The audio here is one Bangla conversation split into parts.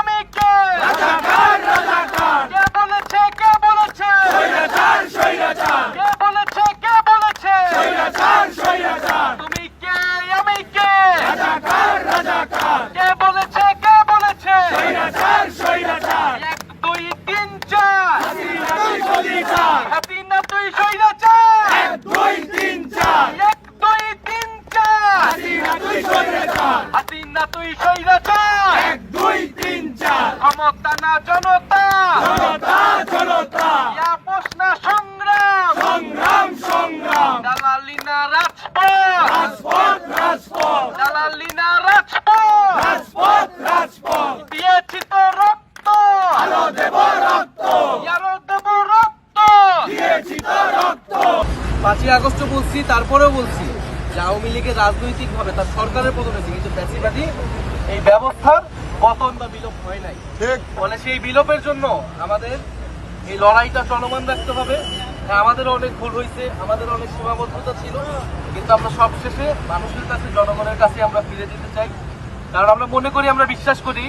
আমি কে রাজাকার রাজাকার কে বলেছে স্বৈরাচার স্বৈরাচার কে বলেছে স্বৈরাচার তুমি কে আমি কে রাজাকার রাজাকার কে বলেছে স্বৈরাচার স্বৈরাচার 1 2 3 4 হাসিনা তুই স্বৈরাচার 1 2 3 4 1 2 3 4 হাসিনা তুই স্বৈরাচার 1 2 3 4 ক্ষমতা না জনতা জনতা আপোষ না সংগ্রাম দালালি না রাজপথ দালালি না রাজপথ দিয়েছি তো রক্ত আরো দেব রক্ত দিয়েছি তো রক্ত 5ই আগস্ট বলছি, তারপরেও বলছি যে আওয়ামী লীগের রাজনৈতিকভাবে তার সরকারের পতন হয়েছে, কিন্তু ফ্যাসিবাদী এই ব্যবস্থার পতন বা বিলোপ হয় নাই। ফলে সেই বিলোপের জন্য আমাদের এই লড়াইটা চলমান রাখতে হবে। হ্যাঁ, আমাদের অনেক ভুল হয়েছে, আমাদের অনেক সীমাবদ্ধতা ছিল, কিন্তু আমরা সবশেষে মানুষের কাছে, জনগণের কাছে আমরা ফিরে যেতে চাই। কারণ আমরা মনে করি, আমরা বিশ্বাস করি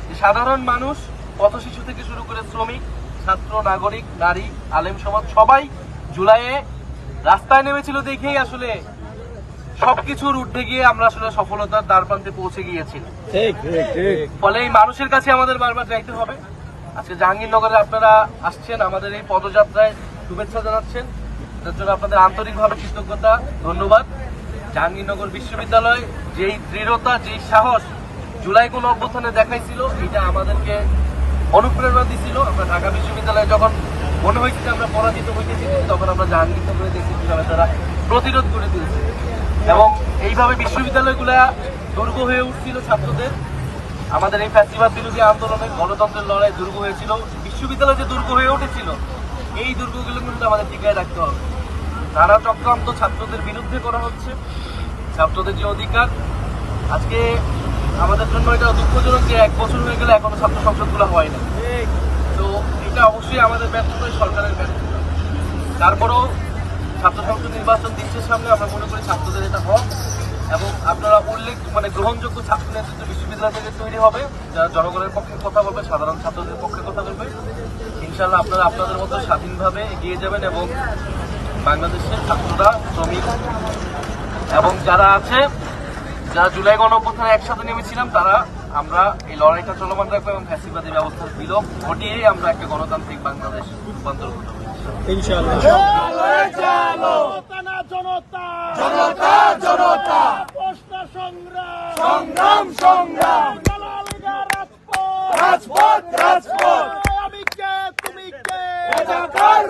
যে সাধারণ মানুষ, পথ শিশু থেকে শুরু করে শ্রমিক, ছাত্র, নাগরিক, নারী, আলেম সমাজ সবাই জুলাইয়ে রাস্তায় নেমেছিল দেখেই আসলে সবকিছুর ঊর্ধ্বে গিয়ে আমরা আসলে সফলতার দ্বারপ্রান্তে পৌঁছে গিয়েছি। ফলে এই মানুষের কাছে আমাদের বারবার যাইতে হবে। আজকে জাহাঙ্গীরনগরে আপনারা আসছেন, আমাদের এই পদযাত্রায় শুভেচ্ছা জানাচ্ছেন, তার জন্য আপনাদের আন্তরিকভাবে কৃতজ্ঞতা, ধন্যবাদ। জাহাঙ্গীরনগর বিশ্ববিদ্যালয় যেই দৃঢ়তা, যেই সাহস জুলাই কোন অভ্যুত্থানে দেখাইছিল, এটা আমাদেরকে অনুপ্রেরণা দিছিল। আমরা ঢাকা বিশ্ববিদ্যালয়ে যখন মনে হয়েছে যে আমরা পরাজিত হইতেছি, তখন আমরা জাহাঙ্গীরনগরে দেখছি কিভাবে তারা প্রতিরোধ করে দিয়েছে, এবং এইভাবে বিশ্ববিদ্যালয়গুলা দুর্গ হয়ে উঠছিল ছাত্রদের। আমাদের এই ফ্যাসিবাদ বিরোধী আন্দোলনে, গণতন্ত্রের লড়াই দুর্গ হয়েছিল, বিশ্ববিদ্যালয় যে দুর্গ হয়ে উঠেছিল, এই দুর্গগুলো কিন্তু আমাদের টিকায় রাখতে হবে। নানা চক্রান্ত ছাত্রদের বিরুদ্ধে করা হচ্ছে, ছাত্রদের যে অধিকার, আজকে আমাদের জন্য এটা দুঃখজনক যে 1 বছর হয়ে গেলে এখনো ছাত্র সংসদগুলো হয় না। তো এটা অবশ্যই আমাদের ব্যর্থতা, সরকারের ব্যর্থতা। তারপরেও ছাত্র সংসদ নির্বাচন দিচ্ছে সামনে, আমরা মনে করি ছাত্রদের এটা হক, এবং আপনারা গ্রহণযোগ্য ছাত্র নেতৃত্ব বিশ্ববিদ্যালয় থেকে তৈরি হবে, যারা জনগণের পক্ষে কথা বলবে, সাধারণ ছাত্রদের পক্ষে কথা বলবে। ইনশাআল্লাহ আপনারা আপনাদের মতো স্বাধীনভাবে এগিয়ে যাবেন, এবং বাংলাদেশের ছাত্ররা, শ্রমিক এবং যারা আছে, যারা জুলাই গণঅভ্যুত্থানে একসাথে নেমেছিলাম, তারা আমরা এই লড়াইটা চলমান রাখবো, এবং ফ্যাসিবাদী ব্যবস্থার বিলোপ ঘটিয়েই আমরা একটা গণতান্ত্রিক বাংলাদেশ রূপান্তর করতে হবে ইনশাআল্লাহ। জনতা রাজপথ আমি কে তুমি কে রাজাকার